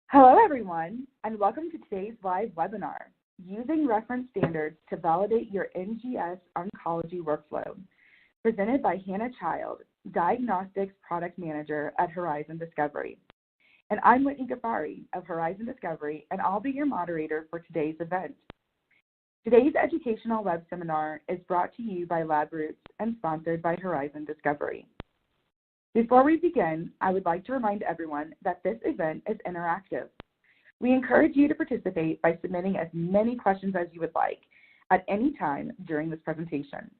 Hello, everyone, and welcome to today's live webinar, Using Reference Standards to Validate Your NGS Oncology Workflow, presented by Hannah Child, Diagnostics Product Manager at Horizon Discovery. And I'm Whitney Ghaffari of Horizon Discovery, and I'll be your moderator for today's event. Today's educational web seminar is brought to you by LabRoots and sponsored by Horizon Discovery. Before we begin, I would like to remind everyone that this event is interactive. We encourage you to participate by submitting as many questions as you would like at any time during this presentation.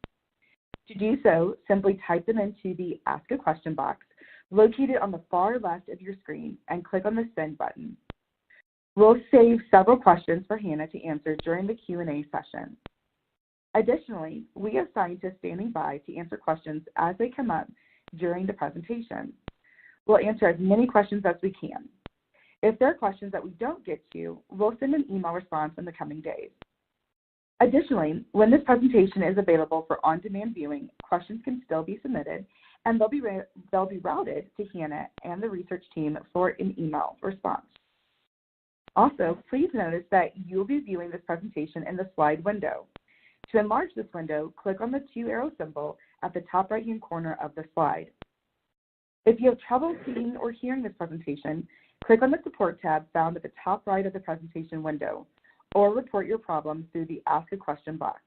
To do so, simply type them into the Ask a Question box located on the far left of your screen and click on the Send button. We'll save several questions for Hannah to answer during the Q&A session. Additionally, we have scientists standing by to answer questions as they come up during the presentation. We'll answer as many questions as we can. If there are questions that we don't get to, we'll send an email response in the coming days. Additionally, when this presentation is available for on-demand viewing, questions can still be submitted, and they'll be routed to Hannah and the research team for an email response. Also, please notice that you'll be viewing this presentation in the slide window. To enlarge this window, click on the two-arrow symbol at the top right-hand corner of the slide. If you have trouble seeing or hearing this presentation, click on the Support tab found at the top right of the presentation window, or report your problem through the Ask a Question box.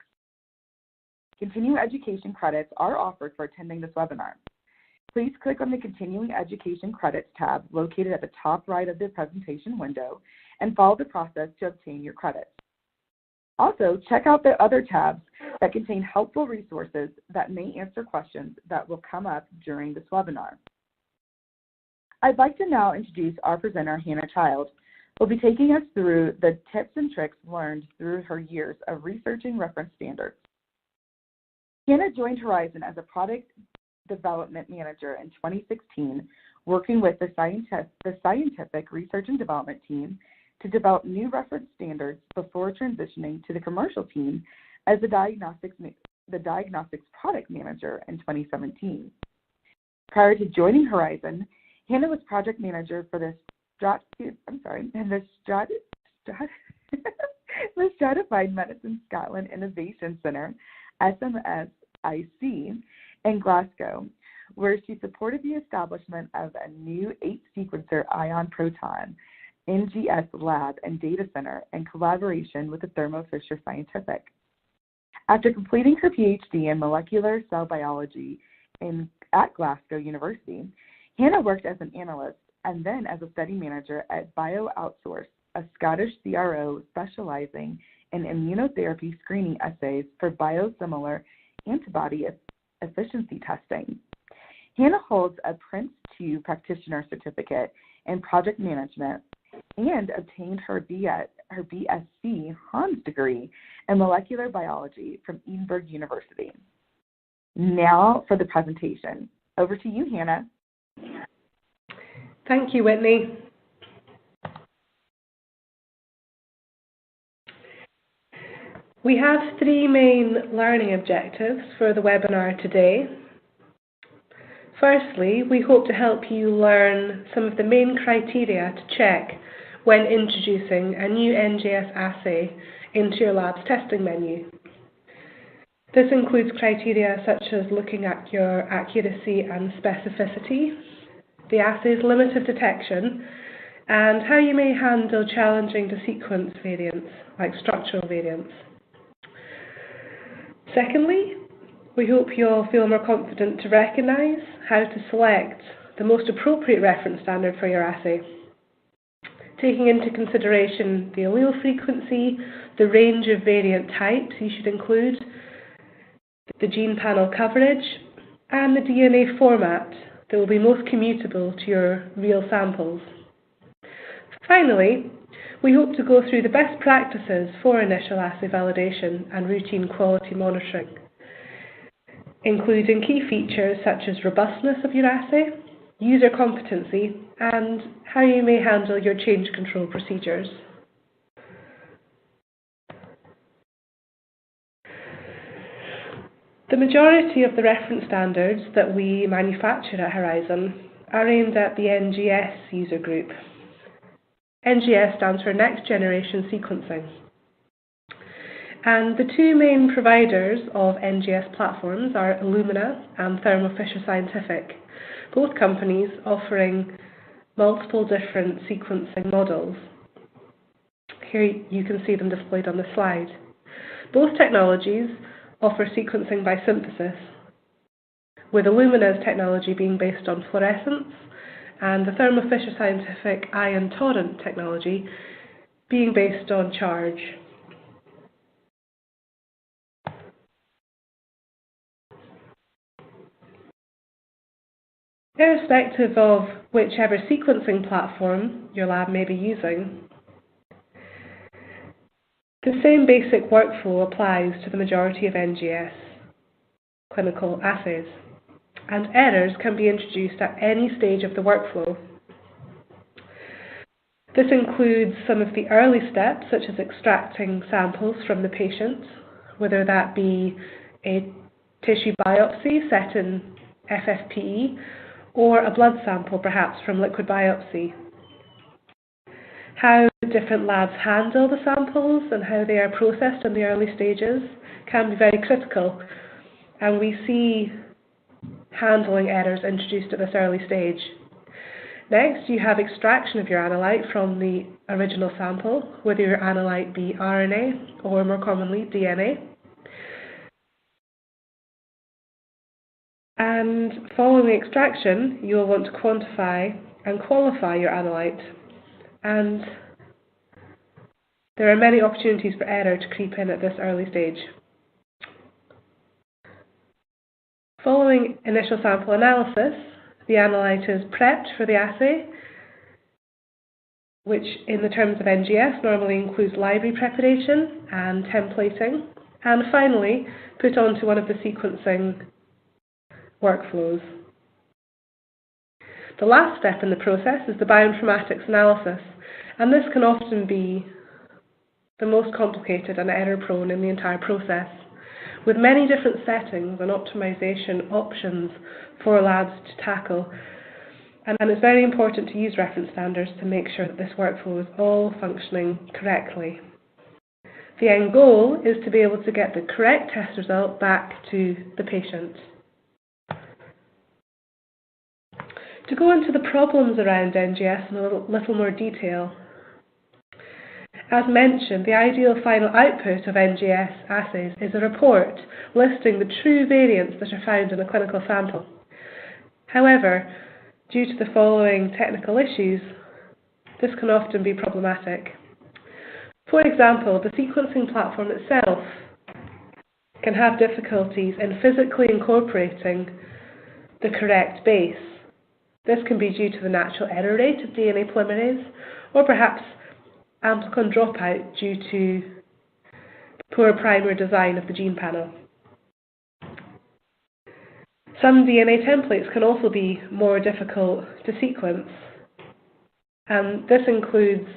Continuing education credits are offered for attending this webinar. Please click on the Continuing Education Credits tab located at the top right of the presentation window and follow the process to obtain your credits. Also, check out the other tabs that contain helpful resources that may answer questions that will come up during this webinar. I'd like to now introduce our presenter, Hannah Child, who will be taking us through the tips and tricks learned through her years of researching reference standards. Hannah joined Horizon as a product development manager in 2016, working with the scientific research and development team to develop new reference standards before transitioning to the commercial team as the diagnostics product manager in 2017. Prior to joining Horizon, Hannah was project manager for the Stratified Medicine Scotland Innovation Centre, SMSIC, in Glasgow, where she supported the establishment of a new 8-sequencer ion proton NGS lab and data center in collaboration with the Thermo Fisher Scientific. After completing her PhD in molecular cell biology at Glasgow University, Hannah worked as an analyst and then as a study manager at BioOutsource, a Scottish CRO specializing in immunotherapy screening assays for biosimilar antibody efficiency testing. Hannah holds a Prince 2 practitioner certificate in project management and obtained her BSc Hans degree in molecular biology from Edinburgh University. Now for the presentation. Over to you, Hannah. Thank you, Whitney. We have 3 main learning objectives for the webinar today. Firstly, we hope to help you learn some of the main criteria to check when introducing a new NGS assay into your lab's testing menu. This includes criteria such as looking at your accuracy and specificity, the assay's limit of detection, and how you may handle challenging to sequence variants, like structural variants. Secondly, we hope you'll feel more confident to recognize how to select the most appropriate reference standard for your assay, taking into consideration the allele frequency, the range of variant types you should include, the gene panel coverage, and the DNA format that will be most commutable to your real samples. Finally, we hope to go through the best practices for initial assay validation and routine quality monitoring, including key features such as robustness of your assay, user competency, and how you may handle your change control procedures. The majority of the reference standards that we manufacture at Horizon are aimed at the NGS user group, NGS stands for Next Generation Sequencing. And the two main providers of NGS platforms are Illumina and Thermo Fisher Scientific, both companies offering multiple different sequencing models. Here you can see them displayed on the slide. Both technologies offer sequencing by synthesis, with Illumina's technology being based on fluorescence and the Thermo Fisher Scientific ion torrent technology being based on charge. Irrespective of whichever sequencing platform your lab may be using, the same basic workflow applies to the majority of NGS clinical assays, and errors can be introduced at any stage of the workflow. This includes some of the early steps, such as extracting samples from the patient, whether that be a tissue biopsy set in FFPE, or a blood sample perhaps from liquid biopsy. How different labs handle the samples and how they are processed in the early stages can be very critical, and we see handling errors introduced at this early stage. Next, you have extraction of your analyte from the original sample, whether your analyte be RNA or more commonly DNA. And following the extraction, you will want to quantify and qualify your analyte. And there are many opportunities for error to creep in at this early stage. Following initial sample analysis, the analyte is prepped for the assay, which in the terms of NGS normally includes library preparation and templating, and finally put onto one of the sequencing workflows. The last step in the process is the bioinformatics analysis, and this can often be the most complicated and error-prone in the entire process, with many different settings and optimization options for labs to tackle. And it's very important to use reference standards to make sure that this workflow is all functioning correctly. The end goal is to be able to get the correct test result back to the patient. To go into the problems around NGS in a little more detail, as mentioned, the ideal final output of NGS assays is a report listing the true variants that are found in a clinical sample. However, due to the following technical issues, this can often be problematic. For example, the sequencing platform itself can have difficulties in physically incorporating the correct base. This can be due to the natural error rate of DNA polymerase, or perhaps amplicon dropout due to poor primer design of the gene panel. Some DNA templates can also be more difficult to sequence, and this includes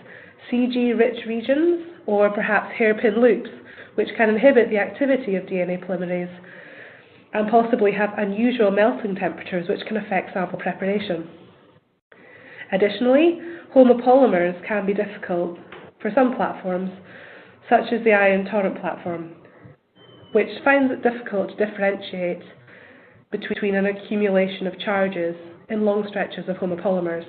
CG-rich regions or perhaps hairpin loops, which can inhibit the activity of DNA polymerase and possibly have unusual melting temperatures which can affect sample preparation. Additionally, homopolymers can be difficult for some platforms, such as the ion torrent platform, which finds it difficult to differentiate between an accumulation of charges in long stretches of homopolymers.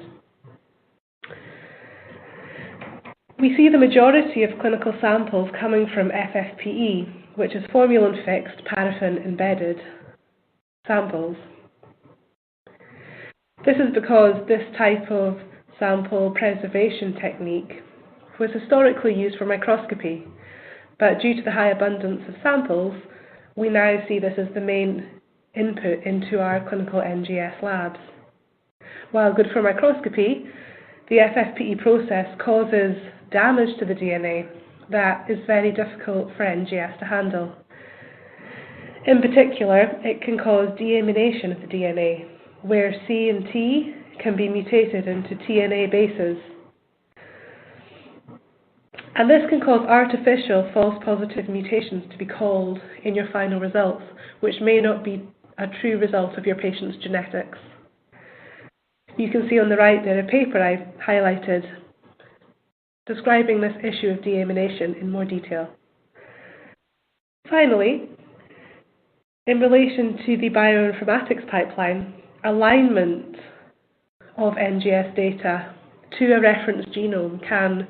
We see the majority of clinical samples coming from FFPE, which is formalin-fixed, paraffin-embedded samples. This is because this type of sample preservation technique was historically used for microscopy, but due to the high abundance of samples, we now see this as the main input into our clinical NGS labs. While good for microscopy, the FFPE process causes damage to the DNA that is very difficult for NGS to handle. In particular, it can cause deamination of the DNA, where C and T can be mutated into TNA bases. And this can cause artificial false positive mutations to be called in your final results, which may not be a true result of your patient's genetics. You can see on the right there a paper I've highlighted describing this issue of deamination in more detail. Finally, in relation to the bioinformatics pipeline, alignment of NGS data to a reference genome can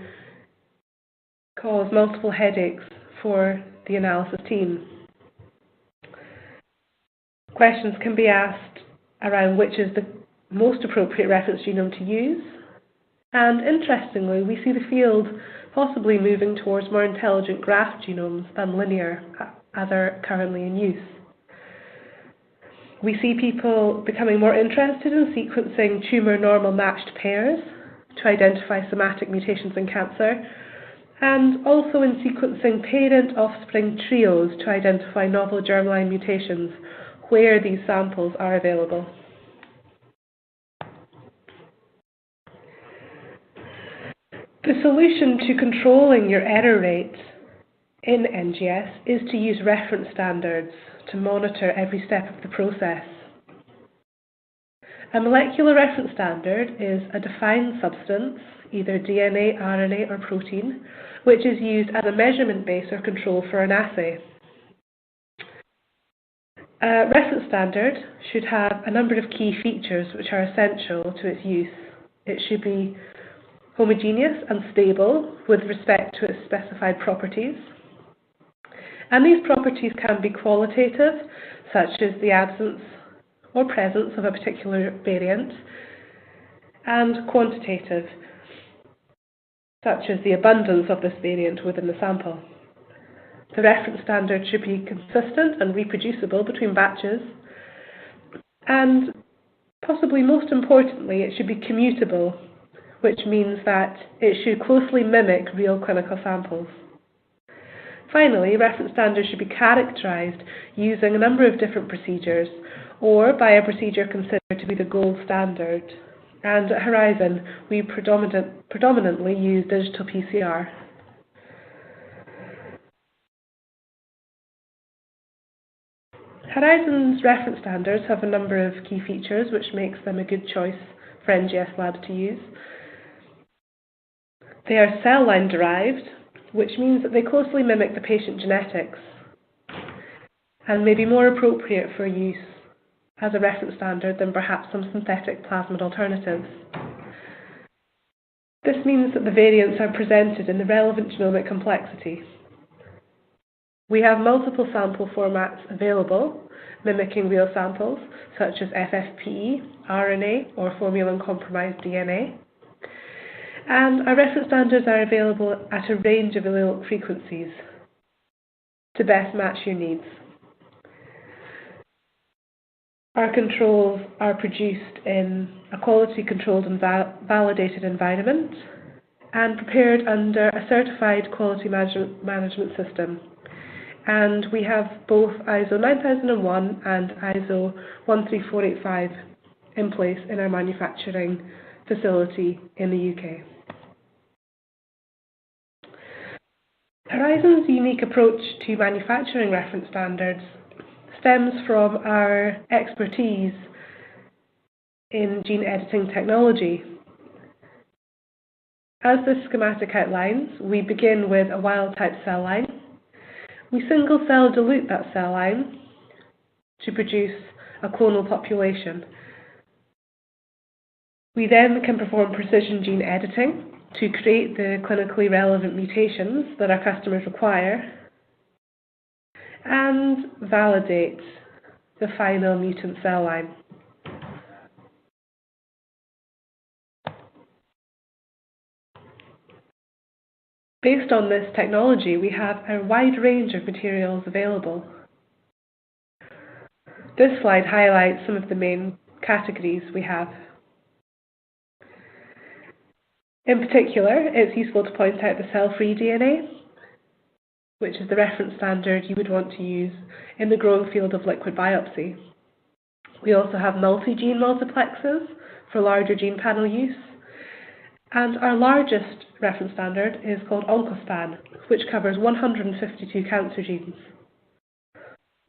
cause multiple headaches for the analysis team. Questions can be asked around which is the most appropriate reference genome to use, and interestingly, we see the field possibly moving towards more intelligent graph genomes than linear, as are currently in use. We see people becoming more interested in sequencing tumor-normal matched pairs to identify somatic mutations in cancer, and also in sequencing parent-offspring trios to identify novel germline mutations where these samples are available. The solution to controlling your error rate in NGS is to use reference standards to monitor every step of the process. A molecular reference standard is a defined substance, either DNA, RNA, or protein, which is used as a measurement base or control for an assay. A reference standard should have a number of key features which are essential to its use. It should be homogeneous and stable with respect to its specified properties. And these properties can be qualitative, such as the absence or presence of a particular variant, and quantitative, such as the abundance of this variant within the sample. The reference standard should be consistent and reproducible between batches, and possibly most importantly, it should be commutable, which means that it should closely mimic real clinical samples. Finally, reference standards should be characterized using a number of different procedures, or by a procedure considered to be the gold standard. And at Horizon, we predominantly use digital PCR. Horizon's reference standards have a number of key features which makes them a good choice for NGS labs to use. They are cell line derived, which means that they closely mimic the patient genetics and may be more appropriate for use as a reference standard than perhaps some synthetic plasmid alternatives. This means that the variants are presented in the relevant genomic complexity. We have multiple sample formats available, mimicking real samples, such as FFPE, RNA, or formalin-compromised DNA. And our reference standards are available at a range of allelic frequencies to best match your needs. Our controls are produced in a quality-controlled and validated environment and prepared under a certified quality management system. And we have both ISO 9001 and ISO 13485 in place in our manufacturing facility in the UK. Horizon's unique approach to manufacturing reference standards stems from our expertise in gene editing technology. As this schematic outlines, we begin with a wild-type cell line. We single-cell dilute that cell line to produce a clonal population. We then can perform precision gene editing to create the clinically relevant mutations that our customers require and validate the final mutant cell line. Based on this technology, we have a wide range of materials available. This slide highlights some of the main categories we have. In particular, it's useful to point out the cell-free DNA, which is the reference standard you would want to use in the growing field of liquid biopsy. We also have multi-gene multiplexes for larger gene panel use, and our largest reference standard is called Oncospan, which covers 152 cancer genes.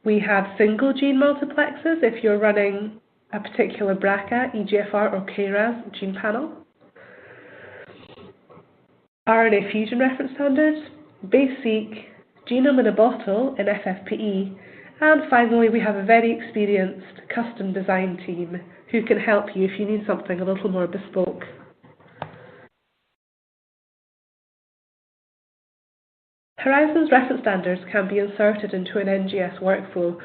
We have single gene multiplexes if you're running a particular BRCA, EGFR, or KRAS gene panel. RNA fusion reference standards, base-seq, genome in a bottle in FFPE, and finally we have a very experienced custom design team who can help you if you need something a little more bespoke. Horizon's reference standards can be inserted into an NGS workflow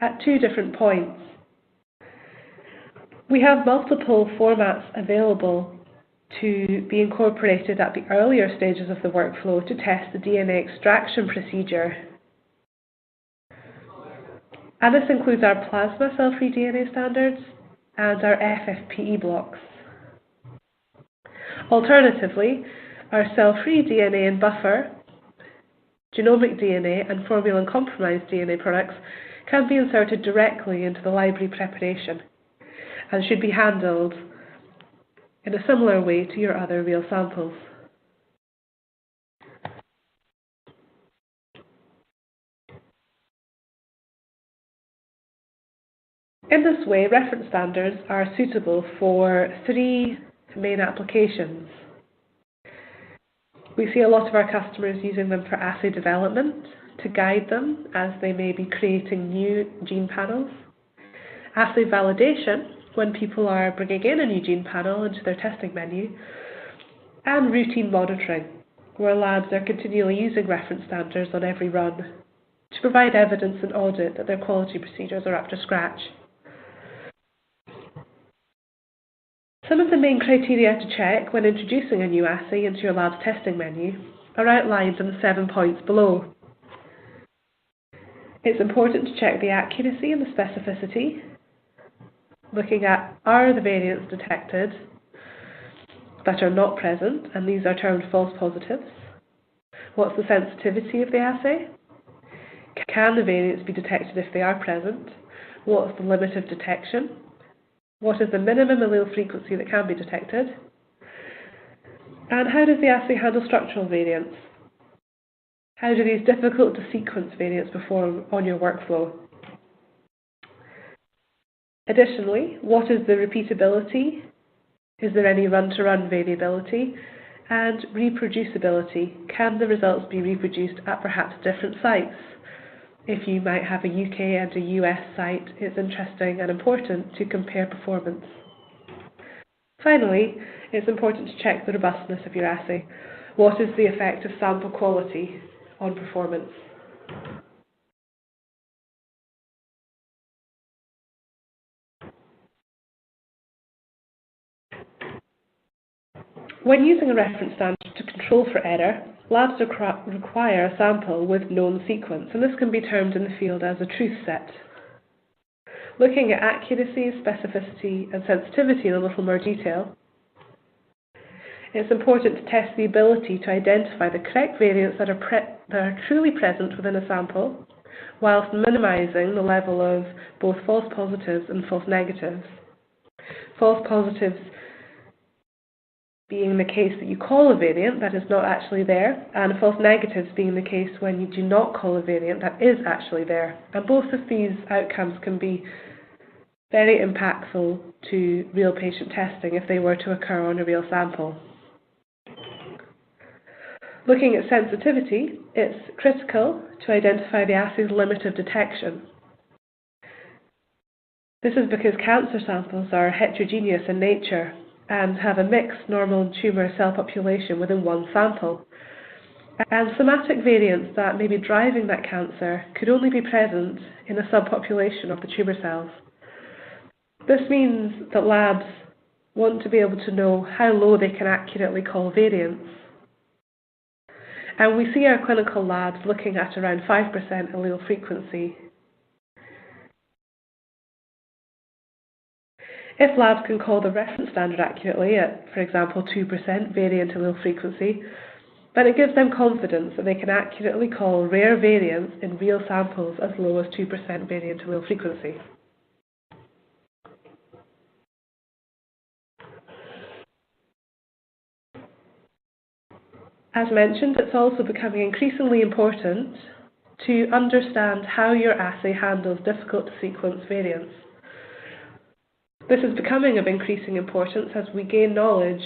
at two different points. We have multiple formats available to be incorporated at the earlier stages of the workflow to test the DNA extraction procedure. And this includes our plasma cell-free DNA standards and our FFPE blocks. Alternatively, our cell-free DNA and buffer, genomic DNA and formalin-compromised DNA products can be inserted directly into the library preparation and should be handled in a similar way to your other real samples. In this way, reference standards are suitable for three main applications. We see a lot of our customers using them for assay development to guide them as they may be creating new gene panels, assay validation when people are bringing in a new gene panel into their testing menu, and routine monitoring, where labs are continually using reference standards on every run to provide evidence and audit that their quality procedures are up to scratch. Some of the main criteria to check when introducing a new assay into your lab's testing menu are outlined in the 7 points below. It's important to check the accuracy and the specificity, looking at are the variants detected that are not present, and these are termed false positives. What's the sensitivity of the assay? Can the variants be detected if they are present? What's the limit of detection? What is the minimum allele frequency that can be detected? And how does the assay handle structural variants? How do these difficult to sequence variants perform on your workflow? Additionally, what is the repeatability? Is there any run-to-run variability? And reproducibility. Can the results be reproduced at perhaps different sites? If you might have a UK and a US site, it's interesting and important to compare performance. Finally, it's important to check the robustness of your assay. What is the effect of sample quality on performance? When using a reference standard to control for error, labs require a sample with known sequence, and this can be termed in the field as a truth set. Looking at accuracy, specificity, and sensitivity in a little more detail, it's important to test the ability to identify the correct variants that are truly present within a sample, whilst minimizing the level of both false positives and false negatives. False positives being the case that you call a variant that is not actually there, and false negatives being the case when you do not call a variant that is actually there. And both of these outcomes can be very impactful to real patient testing if they were to occur on a real sample. Looking at sensitivity, it's critical to identify the assay's limit of detection. This is because cancer samples are heterogeneous in nature and have a mixed normal and tumour cell population within one sample. And somatic variants that may be driving that cancer could only be present in a subpopulation of the tumour cells. This means that labs want to be able to know how low they can accurately call variants. And we see our clinical labs looking at around 5% allele frequency. If labs can call the reference standard accurately at, for example, 2% variant allele frequency, then it gives them confidence that they can accurately call rare variants in real samples as low as 2% variant allele frequency. As mentioned, it's also becoming increasingly important to understand how your assay handles difficult to sequence variants. This is becoming of increasing importance as we gain knowledge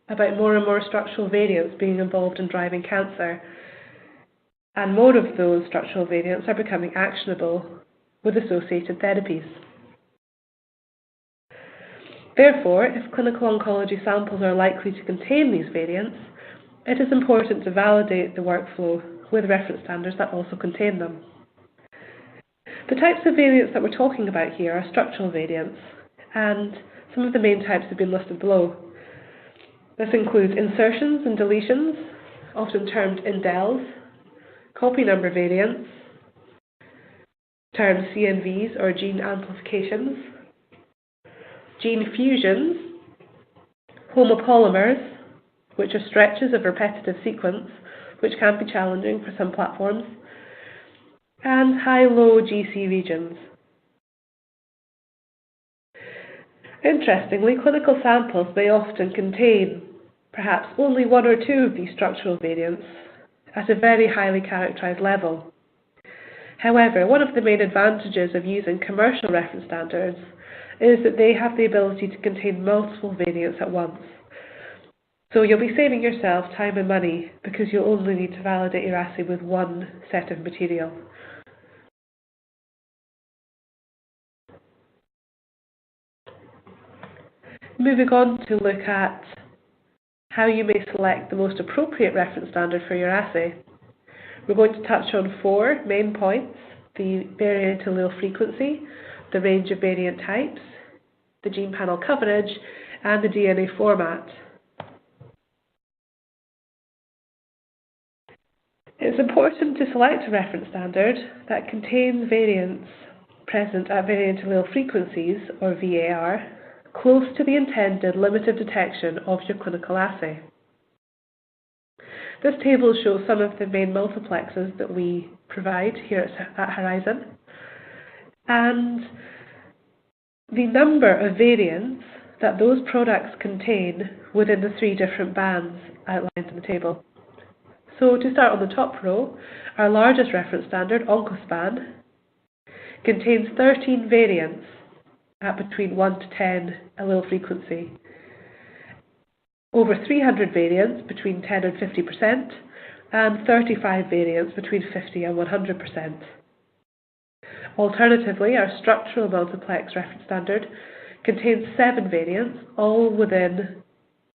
about more and more structural variants being involved in driving cancer, and more of those structural variants are becoming actionable with associated therapies. Therefore, if clinical oncology samples are likely to contain these variants, it is important to validate the workflow with reference standards that also contain them. The types of variants that we're talking about here are structural variants, and some of the main types have been listed below. This includes insertions and deletions, often termed indels, copy number variants, termed CNVs or gene amplifications, gene fusions, homopolymers, which are stretches of repetitive sequence, which can be challenging for some platforms, and high-low GC regions. Interestingly, clinical samples may often contain perhaps only one or two of these structural variants at a very highly characterized level. However, one of the main advantages of using commercial reference standards is that they have the ability to contain multiple variants at once. So you'll be saving yourself time and money because you'll only need to validate your assay with one set of material. Moving on to look at how you may select the most appropriate reference standard for your assay. We're going to touch on 4 main points: the variant allele frequency, the range of variant types, the gene panel coverage, and the DNA format. It's important to select a reference standard that contains variants present at variant allele frequencies, or VAR, close to the intended limit of detection of your clinical assay. This table shows some of the main multiplexes that we provide here at Horizon, and the number of variants that those products contain within the 3 different bands outlined in the table. So to start on the top row, our largest reference standard, OncoSpan, contains 13 variants at between 1 to 10 allele frequency, over 300 variants between 10 and 50%, and 35 variants between 50 and 100%. Alternatively, our structural multiplex reference standard contains 7 variants, all within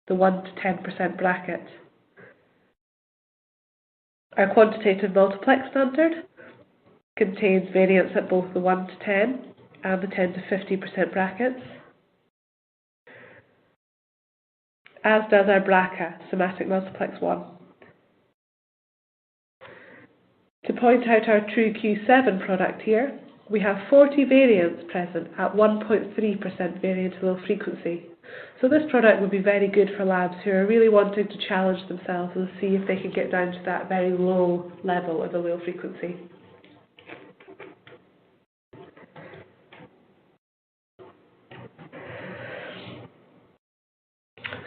the 1 to 10% bracket. Our quantitative multiplex standard contains variants at both the 1 to 10 and the 10 to 50% brackets, as does our BRCA somatic multiplex 1. To point out our TrueQ7 product here, we have 40 variants present at 1.3% variant allele frequency. So this product would be very good for labs who are really wanting to challenge themselves and see if they can get down to that very low level of allele frequency.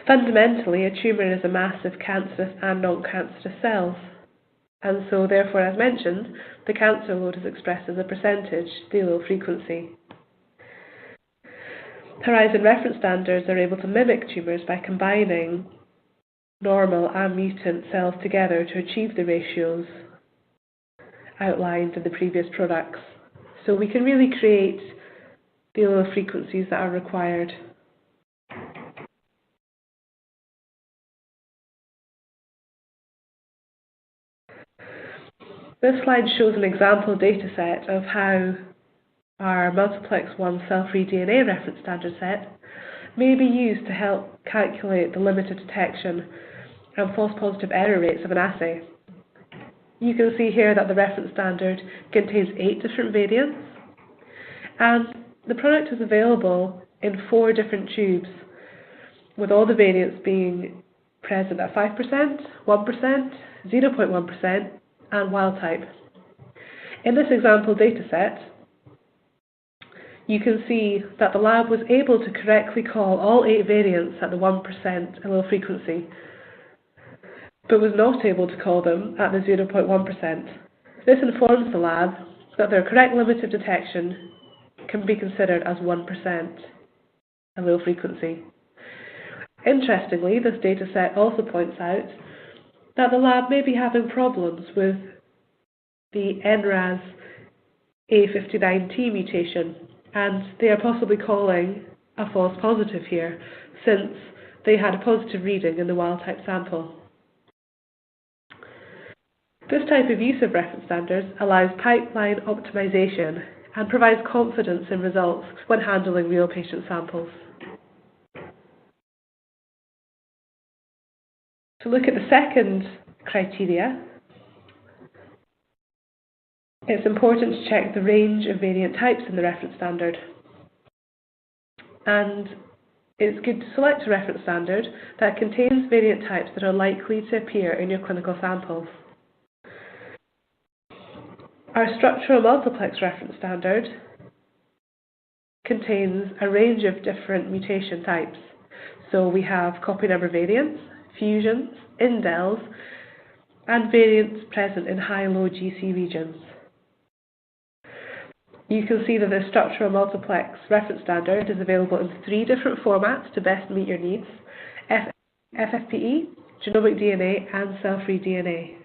Fundamentally, a tumour is a mass of cancerous and non-cancerous cells, and so therefore, as mentioned, the cancer load is expressed as a percentage, the allele frequency. Horizon reference standards are able to mimic tumours by combining normal and mutant cells together to achieve the ratios outlined in the previous products. So we can really create the allele frequencies that are required. This slide shows an example dataset of how our multiplex 1 cell-free DNA reference standard set may be used to help calculate the limit of detection and false positive error rates of an assay. You can see here that the reference standard contains 8 different variants, and the product is available in 4 different tubes, with all the variants being present at 5%, 1%, 0.1%, and wild type. In this example dataset, you can see that the lab was able to correctly call all 8 variants at the 1% allele frequency, but was not able to call them at the 0.1%. This informs the lab that their correct limit of detection can be considered as 1% allele frequency. Interestingly, this dataset also points out that the lab may be having problems with the NRAS A59T mutation, and they are possibly calling a false positive here, since they had a positive reading in the wild-type sample. This type of use of reference standards allows pipeline optimization and provides confidence in results when handling real patient samples. To look at the second criteria, it's important to check the range of variant types in the reference standard. And it's good to select a reference standard that contains variant types that are likely to appear in your clinical samples. Our structural multiplex reference standard contains a range of different mutation types. So we have copy number variants, fusions, indels, and variants present in high-low GC regions. You can see that the structural multiplex reference standard is available in 3 different formats to best meet your needs: FFPE, genomic DNA, and cell-free DNA.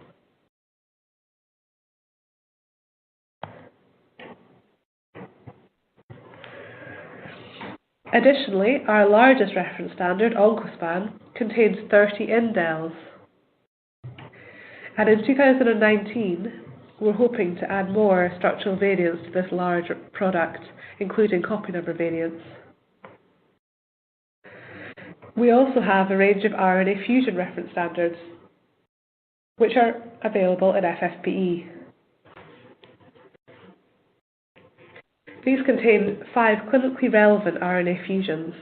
Additionally, our largest reference standard, OncoSpan, contains 30 indels. And in 2019, we're hoping to add more structural variants to this large product, including copy number variants. We also have a range of RNA fusion reference standards, which are available in FFPE. These contain 5 clinically relevant RNA fusions,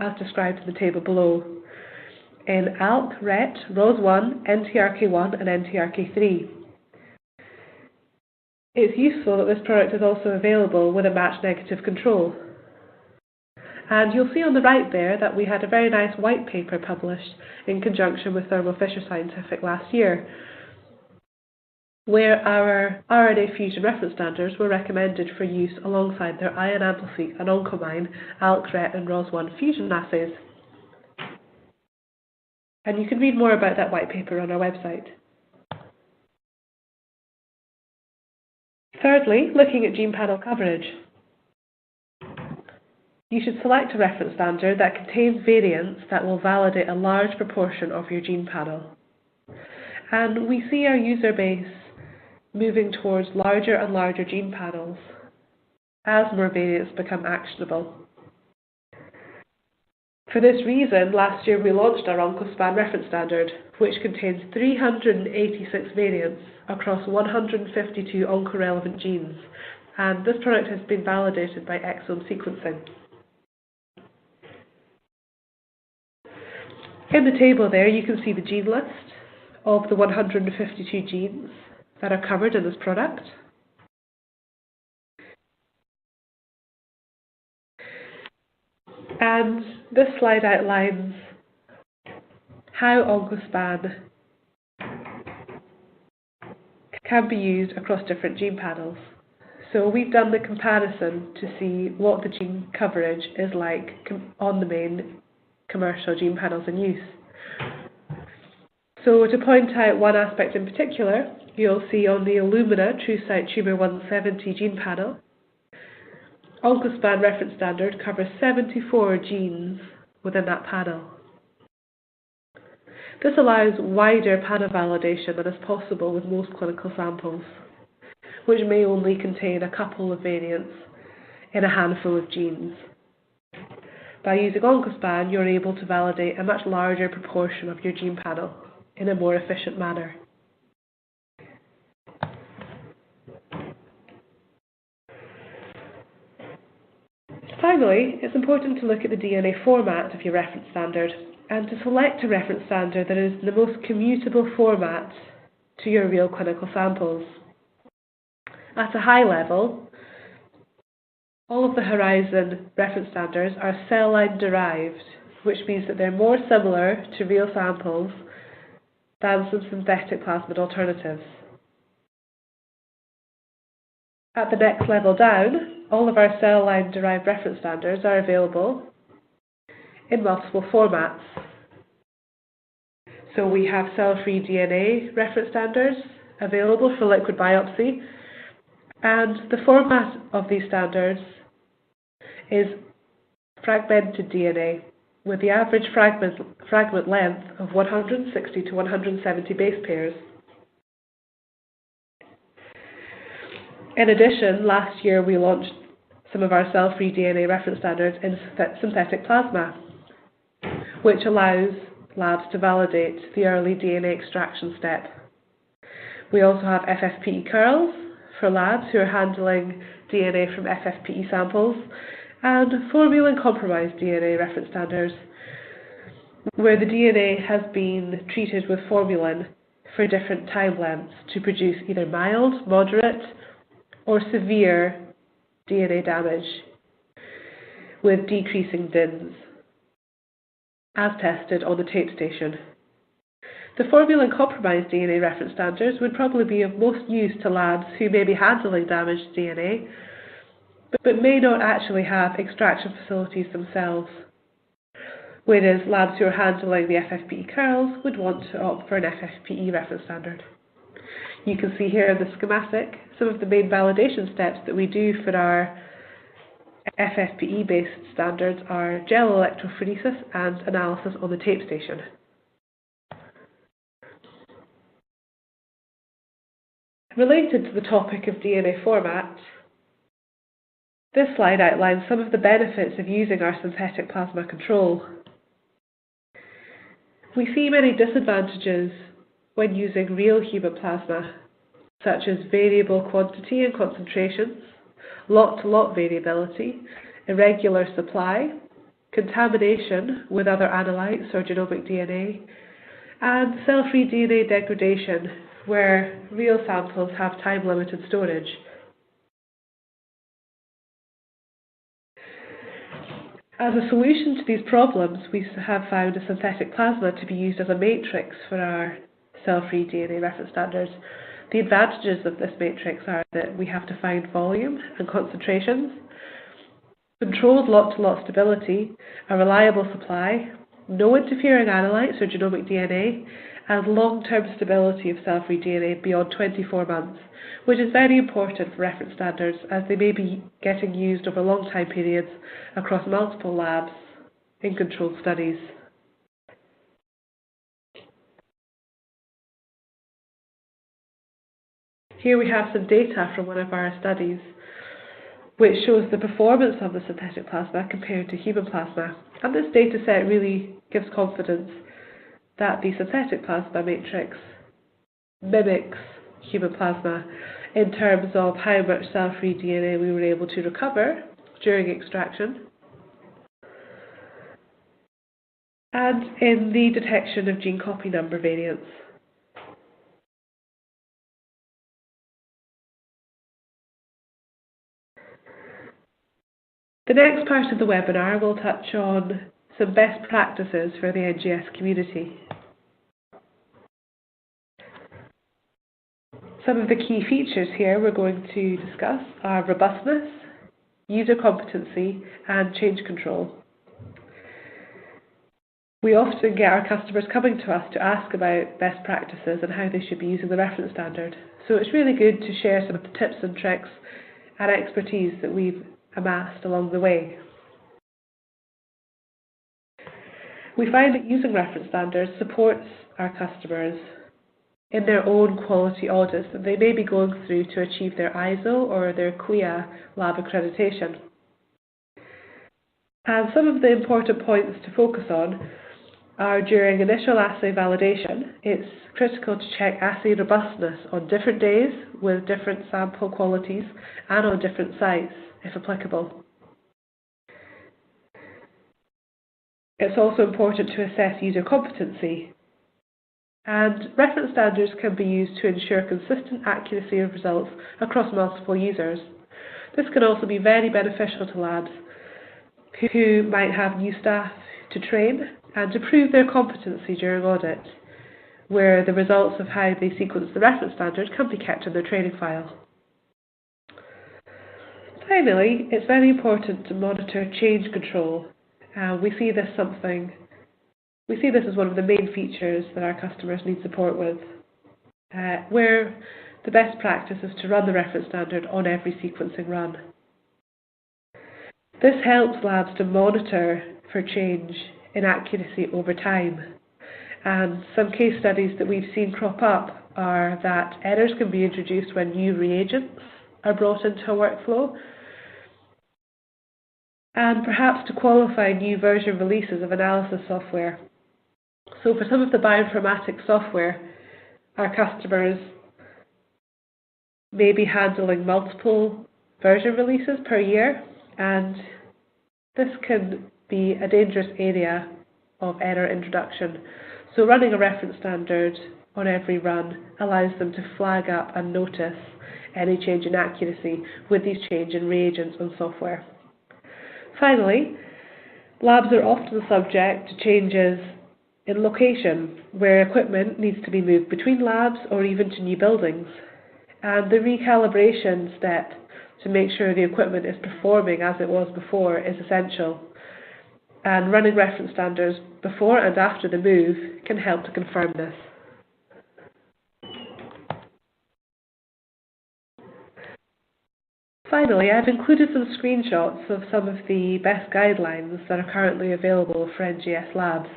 as described in the table below, in ALK, RET, ROS1, NTRK1, and NTRK3. It's useful that this product is also available with a matched negative control. And you'll see on the right there that we had a very nice white paper published in conjunction with Thermo Fisher Scientific last year, where our RNA fusion reference standards were recommended for use alongside their ion AmpliFleet and Oncomine, ALK, RET, and ROS1 fusion assays. And you can read more about that white paper on our website. Thirdly, looking at gene panel coverage. You should select a reference standard that contains variants that will validate a large proportion of your gene panel. And we see our user base moving towards larger and larger gene panels as more variants become actionable. For this reason, last year we launched our OncoSpan reference standard, which contains 386 variants across 152 oncorelevant genes, and this product has been validated by exome sequencing. In the table there, you can see the gene list of the 152 genes that are covered in this product. And this slide outlines how OncoSpan can be used across different gene panels. So we've done the comparison to see what the gene coverage is like on the main commercial gene panels in use. So to point out one aspect in particular, you'll see on the Illumina TrueSight Tumor 170 gene panel, OncoSpan reference standard covers 74 genes within that panel. This allows wider panel validation than is possible with most clinical samples, which may only contain a couple of variants in a handful of genes. By using OncoSpan, you're able to validate a much larger proportion of your gene panel in a more efficient manner. Finally, it's important to look at the DNA format of your reference standard and to select a reference standard that is the most commutable format to your real clinical samples. At a high level, all of the Horizon reference standards are cell line derived, which means that they're more similar to real samples than some synthetic plasmid alternatives. At the next level down, all of our cell line derived reference standards are available in multiple formats, So we have cell-free DNA reference standards available for liquid biopsy, and the format of these standards is fragmented DNA, with the average fragment length of 160 to 170 base pairs. In addition, last year we launched some of our cell-free DNA reference standards in synthetic plasma, which allows labs to validate the early DNA extraction step. We also have FFPE curls for labs who are handling DNA from FFPE samples, and formalin-compromised DNA reference standards, where the DNA has been treated with formalin for different time lengths to produce either mild, moderate, or severe DNA damage with decreasing DINs, as tested on the tape station. The formalin-compromised DNA reference standards would probably be of most use to labs who may be handling damaged DNA, but may not actually have extraction facilities themselves, whereas labs who are handling the FFPE curls would want to opt for an FFPE reference standard. You can see here in the schematic some of the main validation steps that we do for our FFPE-based standards are gel electrophoresis and analysis on the tape station. Related to the topic of DNA format, this slide outlines some of the benefits of using our synthetic plasma control. We see many disadvantages when using real human plasma, such as variable quantity and concentrations, lot-to-lot variability, irregular supply, contamination with other analytes or genomic DNA, and cell-free DNA degradation, where real samples have time-limited storage. As a solution to these problems, we have found a synthetic plasma to be used as a matrix for our cell-free DNA reference standards. The advantages of this matrix are that we have defined volume and concentrations, controlled lot-to-lot stability, a reliable supply, no interfering analytes or genomic DNA, and long-term stability of cell-free DNA beyond 24 months, which is very important for reference standards as they may be getting used over long time periods across multiple labs in controlled studies. Here we have some data from one of our studies which shows the performance of the synthetic plasma compared to human plasma. And this data set really gives confidence that the synthetic plasma matrix mimics human plasma in terms of how much cell-free DNA we were able to recover during extraction, and in the detection of gene copy number variants. The next part of the webinar will touch on some best practices for the NGS community. Some of the key features here we're going to discuss are robustness, user competency, and change control. We often get our customers coming to us to ask about best practices and how they should be using the reference standard. So it's really good to share some of the tips and tricks and expertise that we've amassed along the way. We find that using reference standards supports our customers in their own quality audits that they may be going through to achieve their ISO or their CLIA lab accreditation. And some of the important points to focus on are during initial assay validation, it's critical to check assay robustness on different days with different sample qualities and on different sites, if applicable. It's also important to assess user competency, and reference standards can be used to ensure consistent accuracy of results across multiple users. This can also be very beneficial to labs who might have new staff to train and to prove their competency during audit, where the results of how they sequence the reference standard can be kept in their training file. Finally, it's very important to monitor change control. We see this something We see this as one of the main features that our customers need support with, where the best practice is to run the reference standard on every sequencing run. This helps labs to monitor for change in accuracy over time. And some case studies that we've seen crop up are that errors can be introduced when new reagents are brought into a workflow, and perhaps to qualify new version releases of analysis software. So for some of the bioinformatics software, our customers may be handling multiple version releases per year, and this can be a dangerous area of error introduction. So running a reference standard on every run allows them to flag up and notice any change in accuracy with these change in reagents on software. Finally, labs are often subject to changes in location, where equipment needs to be moved between labs or even to new buildings. And the recalibration step to make sure the equipment is performing as it was before is essential. And running reference standards before and after the move can help to confirm this. Finally, I've included some screenshots of some of the best guidelines that are currently available for NGS labs.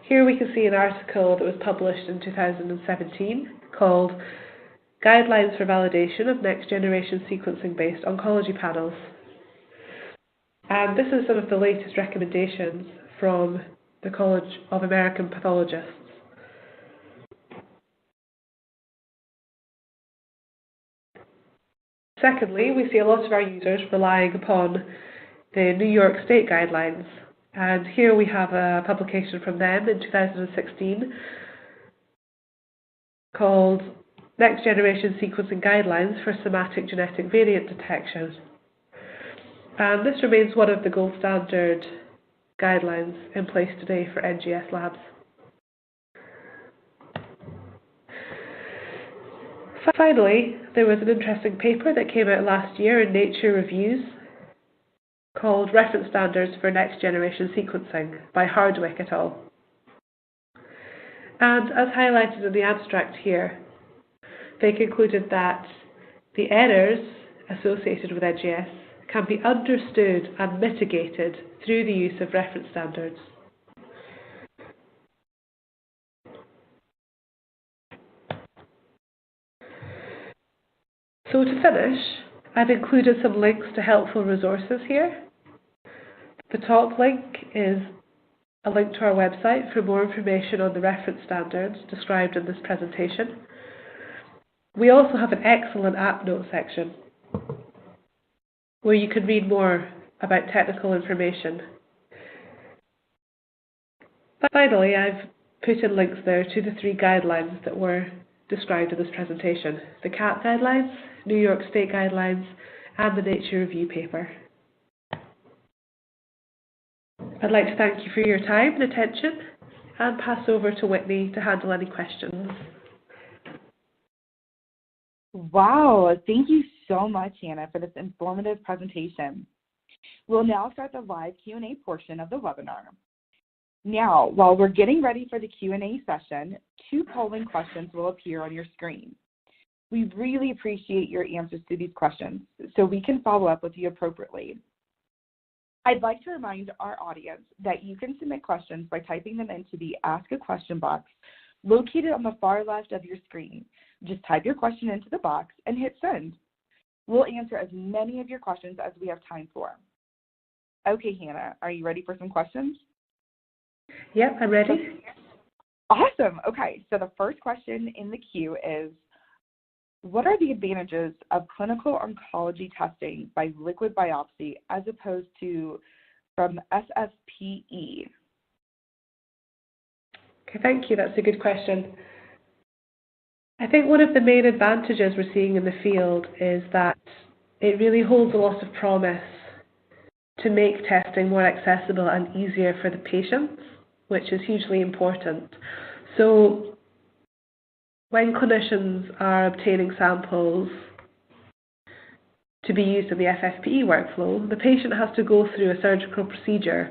Here we can see an article that was published in 2017 called Guidelines for Validation of Next-Generation Sequencing-Based Oncology Panels. And this is some of the latest recommendations from the College of American Pathologists. Secondly, we see a lot of our users relying upon the New York State guidelines. And here we have a publication from them in 2016 called Next Generation Sequencing Guidelines for Somatic Genetic Variant Detection. And this remains one of the gold standard guidelines in place today for NGS labs. Finally, there was an interesting paper that came out last year in Nature Reviews called Reference Standards for Next Generation Sequencing by Hardwick et al. And as highlighted in the abstract here, they concluded that the errors associated with NGS can be understood and mitigated through the use of reference standards. So to finish, I've included some links to helpful resources here. The top link is a link to our website for more information on the reference standards described in this presentation. We also have an excellent app note section where you can read more about technical information. Finally, I've put in links there to the 3 guidelines that were described in this presentation: the CAP guidelines, New York State guidelines, and the Nature Review paper. I'd like to thank you for your time and attention and pass over to Whitney to handle any questions. Wow, thank you so much, Hannah, for this informative presentation. We'll now start the live Q&A portion of the webinar. Now, while we're getting ready for the Q&A session, 2 polling questions will appear on your screen. We really appreciate your answers to these questions so we can follow up with you appropriately. I'd like to remind our audience that you can submit questions by typing them into the Ask a Question box located on the far left of your screen. Just type your question into the box and hit send. We'll answer as many of your questions as we have time for. Okay, Hannah, are you ready for some questions? Yep, I'm ready. Awesome. Okay, so the first question in the queue is, what are the advantages of clinical oncology testing by liquid biopsy as opposed to from SFPE? Okay, thank you. That's a good question. I think one of the main advantages we're seeing in the field is that it really holds a lot of promise to make testing more accessible and easier for the patients, which is hugely important. So when clinicians are obtaining samples to be used in the FFPE workflow, the patient has to go through a surgical procedure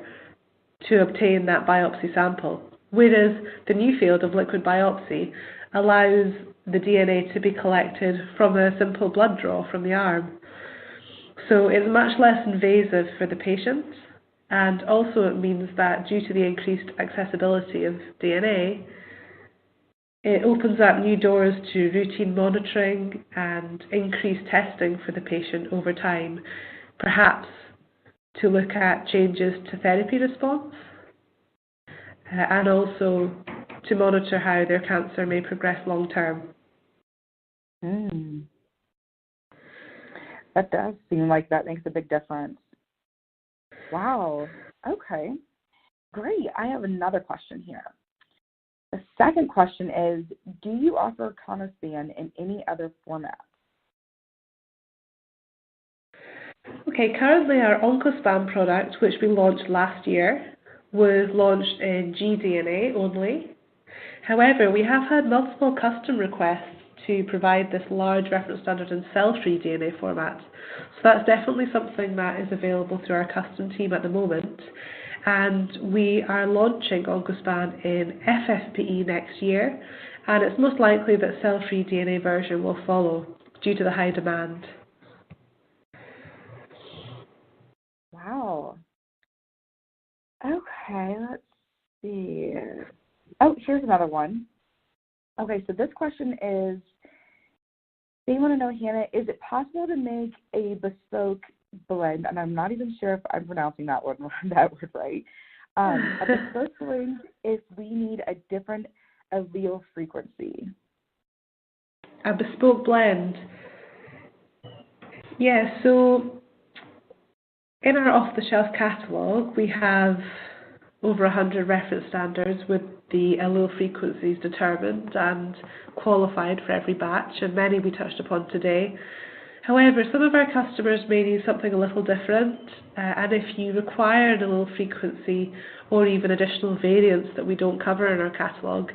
to obtain that biopsy sample, whereas the new field of liquid biopsy allows the DNA to be collected from a simple blood draw from the arm. So it's much less invasive for the patient, and also it means that due to the increased accessibility of DNA, it opens up new doors to routine monitoring and increased testing for the patient over time, perhaps to look at changes to therapy response, and also to monitor how their cancer may progress long term. That does seem like that makes a big difference. Wow. Okay. Great. I have another question here. The second question is, do you offer Conospan in any other format? Okay, currently our Oncospan product, which we launched last year, was launched in gDNA only. However, we have had multiple custom requests to provide this large reference standard in cell-free DNA format. So that's definitely something that is available through our custom team at the moment. And we are launching Oncospan in FFPE next year, and it's most likely that cell-free DNA version will follow due to the high demand. Wow. Okay, let's see. Oh, here's another one. Okay, so this question is, they want to know, Hannah, is it possible to make a bespoke blend, and I'm not even sure if I'm pronouncing that word right, a bespoke blend if we need a different allele frequency? A bespoke blend? Yeah, so in our off-the-shelf catalogue, we have over 100 reference standards with the allele frequencies determined and qualified for every batch, and many we touched upon today. However, some of our customers may need something a little different, and if you require an allele frequency or even additional variants that we don't cover in our catalogue,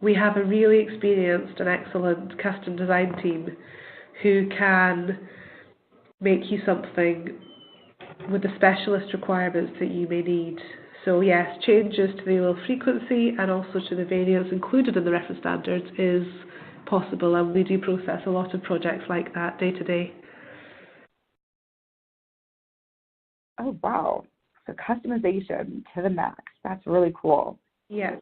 we have a really experienced and excellent custom design team who can make you something with the specialist requirements that you may need. So yes, changes to the allele frequency and also to the variants included in the reference standards is possible, and we do process a lot of projects like that day to day. Oh wow, so customization to the max. That's really cool. Yeah.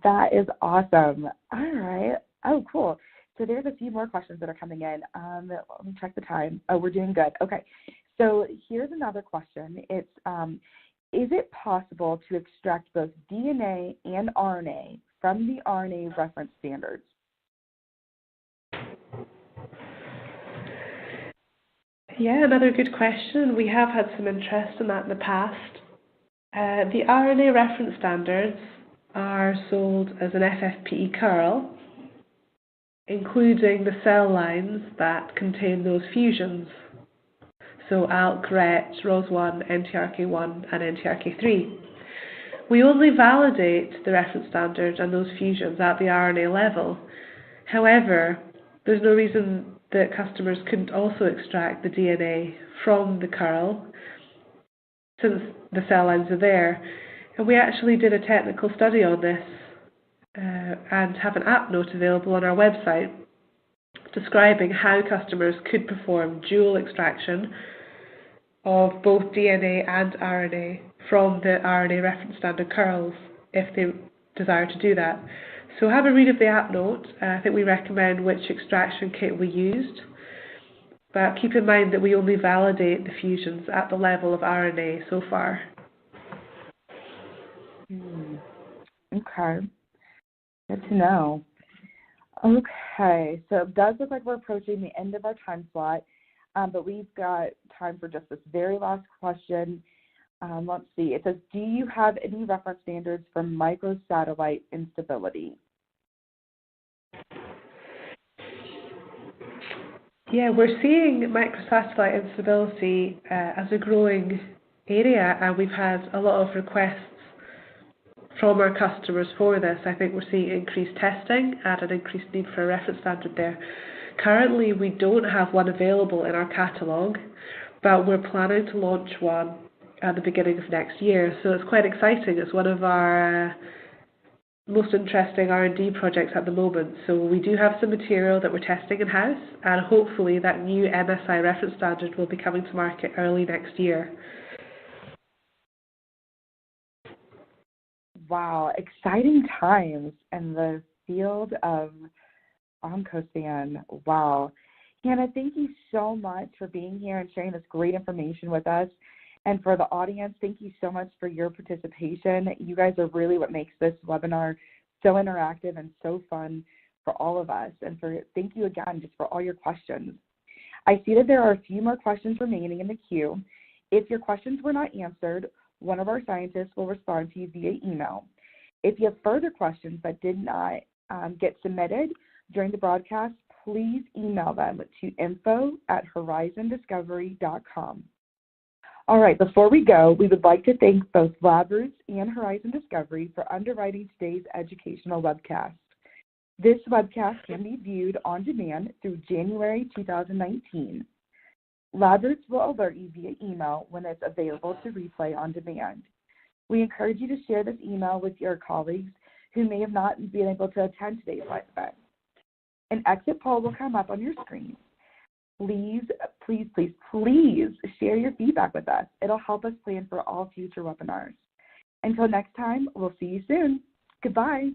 That is awesome. All right. Oh, cool. So there's a few more questions that are coming in. Let me check the time. Oh, we're doing good. Okay. So here's another question. It's, is it possible to extract both DNA and RNA from the RNA reference standards? Yeah, another good question. We have had some interest in that in the past. The RNA reference standards are sold as an FFPE curl, including the cell lines that contain those fusions. So ALK, RET, ROS1, NTRK1, and NTRK3. We only validate the reference standard and those fusions at the RNA level. However, there's no reason that customers couldn't also extract the DNA from the curl, since the cell lines are there. And we actually did a technical study on this and have an app note available on our website describing how customers could perform dual extraction of both DNA and RNA from the RNA reference standard curls if they desire to do that. So have a read of the app note. I think we recommend which extraction kit we used, but keep in mind that we only validate the fusions at the level of RNA so far. Okay, good to know. Okay, so it does look like we're approaching the end of our time slot, but we've got time for just this very last question. Let's see. It says, do you have any reference standards for microsatellite instability? Yeah, we're seeing microsatellite instability as a growing area, and we've had a lot of requests from our customers for this. I think we're seeing increased testing and an increased need for a reference standard there. Currently, we don't have one available in our catalogue, but we're planning to launch one at the beginning of next year. So it's quite exciting. It's one of our most interesting R&D projects at the moment. So we do have some material that we're testing in-house, and hopefully that new MSI reference standard will be coming to market early next year. Wow, exciting times in the field of OncoScan. Wow. Hannah, thank you so much for being here and sharing this great information with us. And for the audience, thank you so much for your participation. You guys are really what makes this webinar so interactive and so fun for all of us. And thank you again just for all your questions. I see that there are a few more questions remaining in the queue. If your questions were not answered, one of our scientists will respond to you via email. If you have further questions that did not get submitted during the broadcast, please email them to info@horizondiscovery.com. All right, before we go, we would like to thank both LabRoots and Horizon Discovery for underwriting today's educational webcast. This webcast can be viewed on demand through January 2019. LabRoots will alert you via email when it's available to replay on demand. We encourage you to share this email with your colleagues who may have not been able to attend today's live event. An exit poll will come up on your screen. Please, please, please, please share your feedback with us. It'll help us plan for all future webinars. Until next time, we'll see you soon. Goodbye.